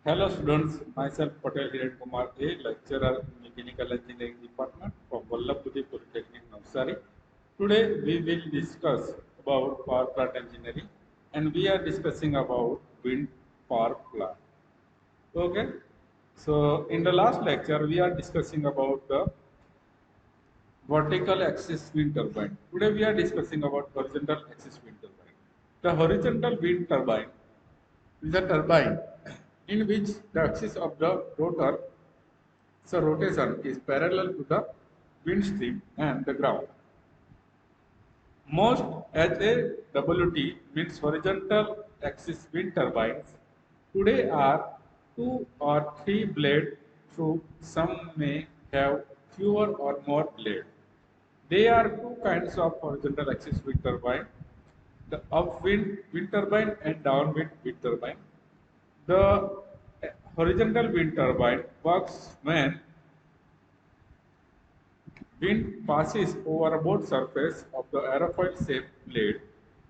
Hello students, myself Patel Hiren Kumar A, lecturer in Mechanical Engineering Department from Vallabhpuri Polytechnic, Navsari. Today we will discuss about power plant engineering and we are discussing about wind power plant. Okay, so in the last lecture we are discussing about the vertical axis wind turbine. Today we are discussing about horizontal axis wind turbine. The horizontal wind turbine is a turbine in which the axis of the rotor, so rotation, is parallel to the wind stream and the ground. Most HAWT means horizontal axis wind turbines today are two or three blade, though some may have fewer or more blade. There are two kinds of horizontal axis wind turbine, the upwind wind turbine and downwind wind turbine. The horizontal wind turbine works when wind passes over both surface of the aerofoil shaped blade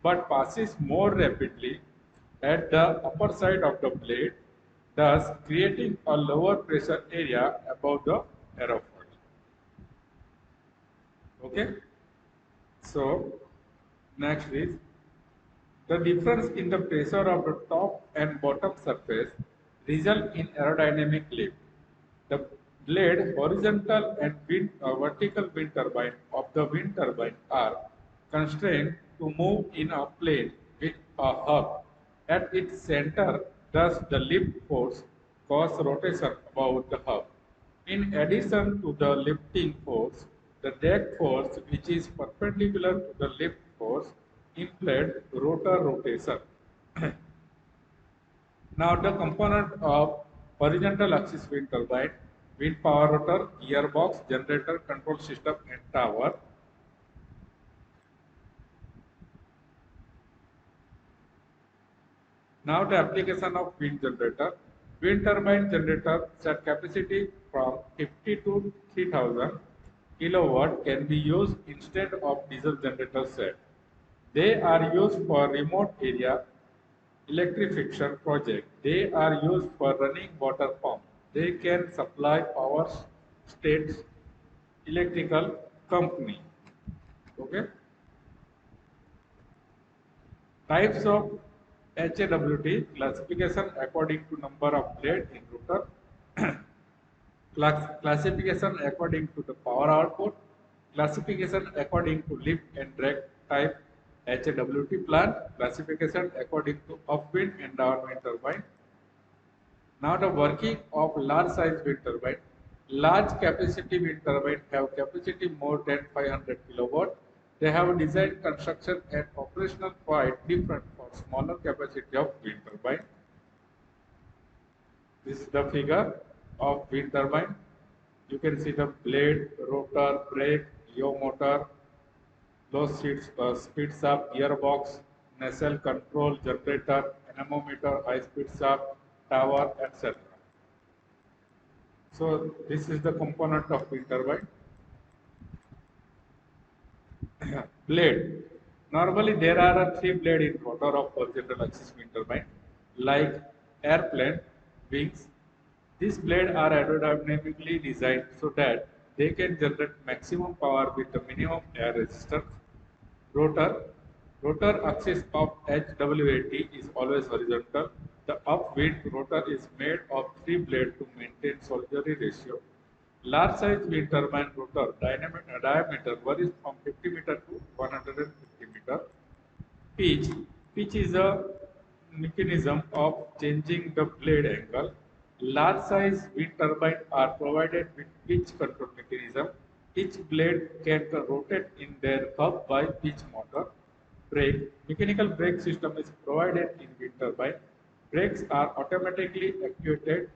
but passes more rapidly at the upper side of the blade, thus creating a lower pressure area above the aerofoil. Okay, so next is the difference in the pressure of the top and bottom surface result in aerodynamic lift. The blade, horizontal and vertical wind turbine of the wind turbine are constrained to move in a plane with a hub at its center, thus the lift force causes rotation about the hub. In addition to the lifting force, the drag force, which is perpendicular to the lift force, implied rotor rotation. Now the component of horizontal axis wind turbine, wind power rotor, gearbox, generator, control system and tower. Now the application of wind generator. Wind turbine generator set capacity from 50 to 3000 kilowatt can be used instead of diesel generator set. They are used for remote area electrification project. They are used for running water pump. They can supply power states electrical company. Okay. Types of HAWT classification according to number of blade in rotor. Classification according to the power output. Classification according to lift and drag type HAWT plant. Classification according to upwind and downwind turbine. Now the working of large size wind turbine. Large capacity wind turbine have capacity more than 500 kilowatt. They have a design, construction and operational quite different for smaller capacity of wind turbine. This is the figure of wind turbine. You can see the blade, rotor, brake, yaw motor, low speed shaft, gearbox, nacelle control, generator, anemometer, high speed shaft, tower, etc. So this is the component of wind turbine. Blade. Normally there are three blade in rotor of horizontal axis wind turbine, like airplane wings. These blades are aerodynamically designed so that they can generate maximum power with the minimum air resistance. Rotor. Rotor axis of HWAT is always horizontal. The upwind rotor is made of three blades to maintain solitary ratio. Large size wind turbine rotor diameter varies from 50 meter to 150 meter. Pitch. Pitch is a mechanism of changing the blade angle. Large size wind turbines are provided with pitch control mechanism. Each blade can rotate in their hub by pitch motor. Brake. Mechanical brake system is provided in wind turbine. Brakes are automatically actuated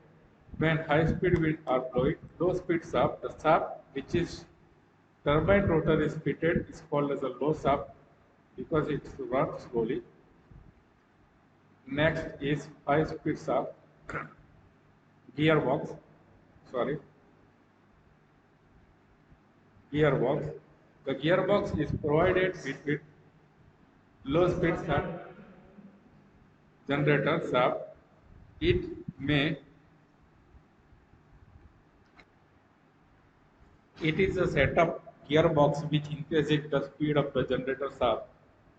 when high speed wind are blowing. Low speed shaft. The shaft which is turbine rotor is fitted is called as a low shaft because it runs slowly. Next is high speed shaft gearbox. Sorry, gearbox. The gearbox is provided with low speed shaft generator shaft. It may It is a setup gearbox which increases the speed of the generator shaft.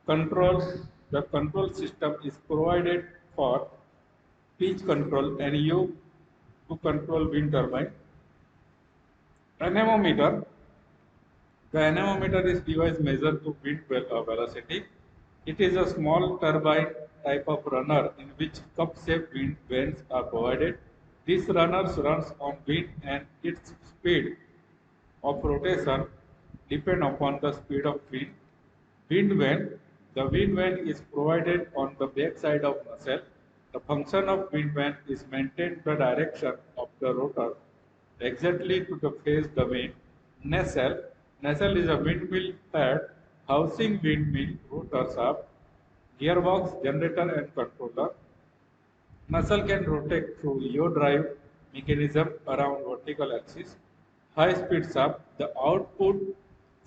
The control system is provided for pitch control and you to control wind turbine. Anemometer. The anemometer is device measured to wind velocity. It is a small turbine type of runner in which cup-shaped wind vanes are provided. This runner runs on wind and its speed of rotation depend upon the speed of wind. Wind vane. The wind vane is provided on the back side of nacelle. The function of wind vane is maintain the direction of the rotor exactly to the face the wind. Nacelle. Nacelle is a windmill head housing windmill rotor shaft, gearbox, generator and controller. Nacelle can rotate through yaw drive mechanism around vertical axis. High speed shaft. The output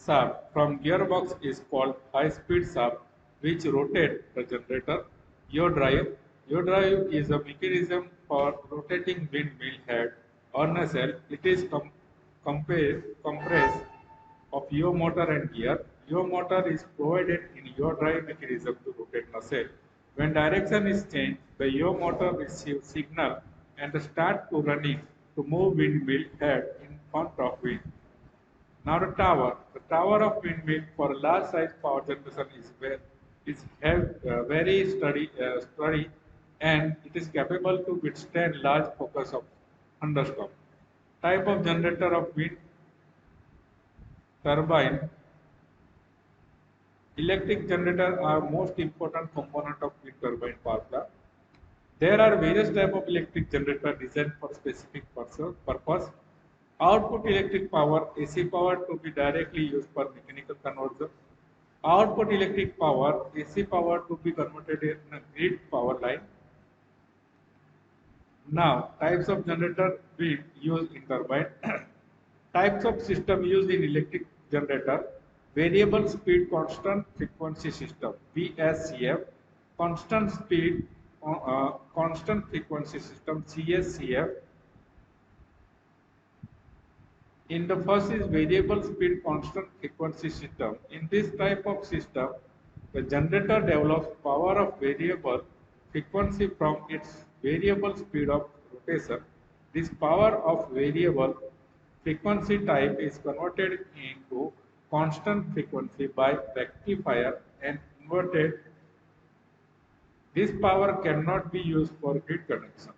shaft from gearbox is called high speed shaft which rotates the generator. Yaw drive. Yaw drive is a mechanism for rotating windmill head or nacelle. It is compressed of yaw motor and gear. Yaw motor is provided in yaw drive mechanism to rotate nacelle. When direction is changed, the yaw motor receives signal and start to running to move windmill head in front of wind. Now the tower. The tower of windmill for large size power generation is very sturdy and it is capable to withstand large focus of thunderstorm. Type of generator of wind turbine. Electric generators are most important component of wind turbine power plant. There are various types of electric generator designed for specific purpose. Output electric power, AC power to be directly used for mechanical conversion. Output electric power, AC power to be converted in a grid power line. Now, types of generator we use in turbine. Types of system used in electric generator. Variable speed constant frequency system VSCF. Constant speed constant frequency system CSCF. In the first is variable speed constant frequency system. In this type of system, the generator develops power of variable frequency from its variable speed of rotation. This power of variable frequency type is converted into constant frequency by rectifier and inverted. This power cannot be used for grid connection.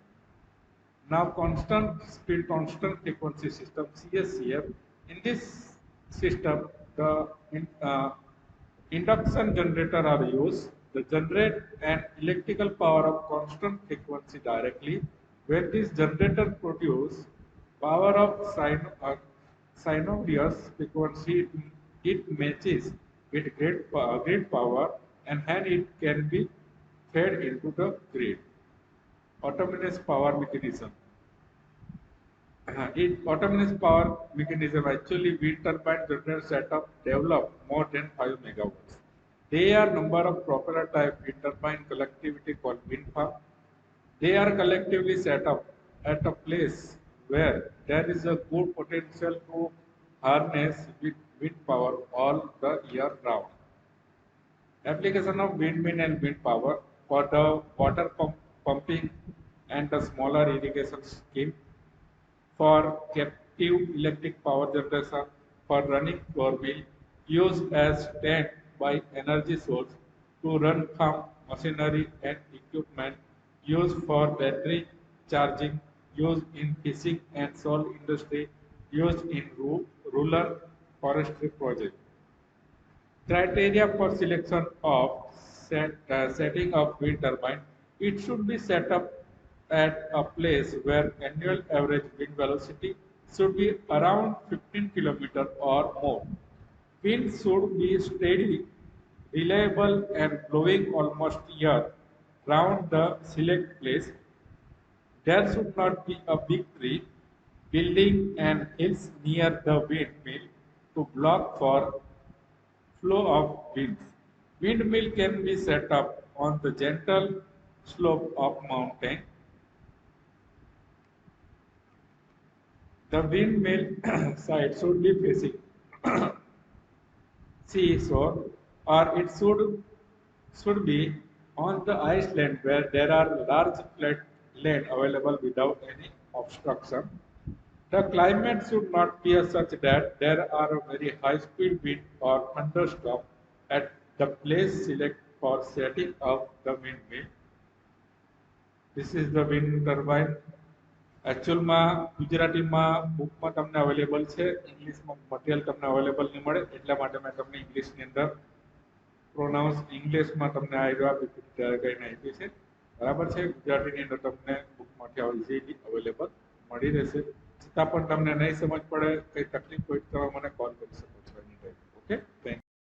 Now, constant speed, constant frequency system (CSCF). In this system, the induction generator are used. They generate an electrical power of constant frequency directly. When this generator produce power of sinuous frequency, it matches with grid power, and hence it can be fed into the grid. Autonomous power mechanism. Autonomous power mechanism actually wind turbine generator setup develop more than 5 megawatts. They are number of propeller type wind turbine collectivity called wind farm. They are collectively set up at a place where there is a good potential to harness wind power all the year round. Application of windmill and wind power for the pumping and the smaller irrigation scheme, for captive electric power generation, for running floor mill, used as stand-by energy source to run farm machinery and equipment, used for battery charging, used in fishing and salt industry, used in rural forestry project. Criteria for selection of setting up wind turbine. It should be set up at a place where annual average wind velocity should be around 15 km or more. Wind should be steady, reliable and blowing almost year round the select place. There should not be a big tree, building and hills near the windmill to block for flow of winds. Windmill can be set up on the gentle slope of mountain. The windmill side should be facing seashore, or it should be on the iceland where there are large flat land available without any obstruction. The climate should not be such that there are a very high speed wind or thunderstorm at the place selected for setting up the windmill. This is the wind turbine. એકચ્યુઅલમાં ગુજરાતીમાં બુકમાં તમને available છે, ઇંગ્લિશમાં material તમને available નહીં મળે, એટલા માટે મેં તમને ઇંગ્લિશની અંદર પ્રોનાઉન્સ ઇંગ્લિશમાં તમને આ કહીને આપી છે. બરાબર છે. ગુજરાતીની અંદર તમને બુકમાંથી ઇઝીલી અવેલેબલ મળી રહેશે. છતાં પણ તમને નહીં સમજ પડે, કંઈ તકલીફ હોય તો તમે મને કોલ કરી શકો છો એની ટાઈમ. Okay, thank you.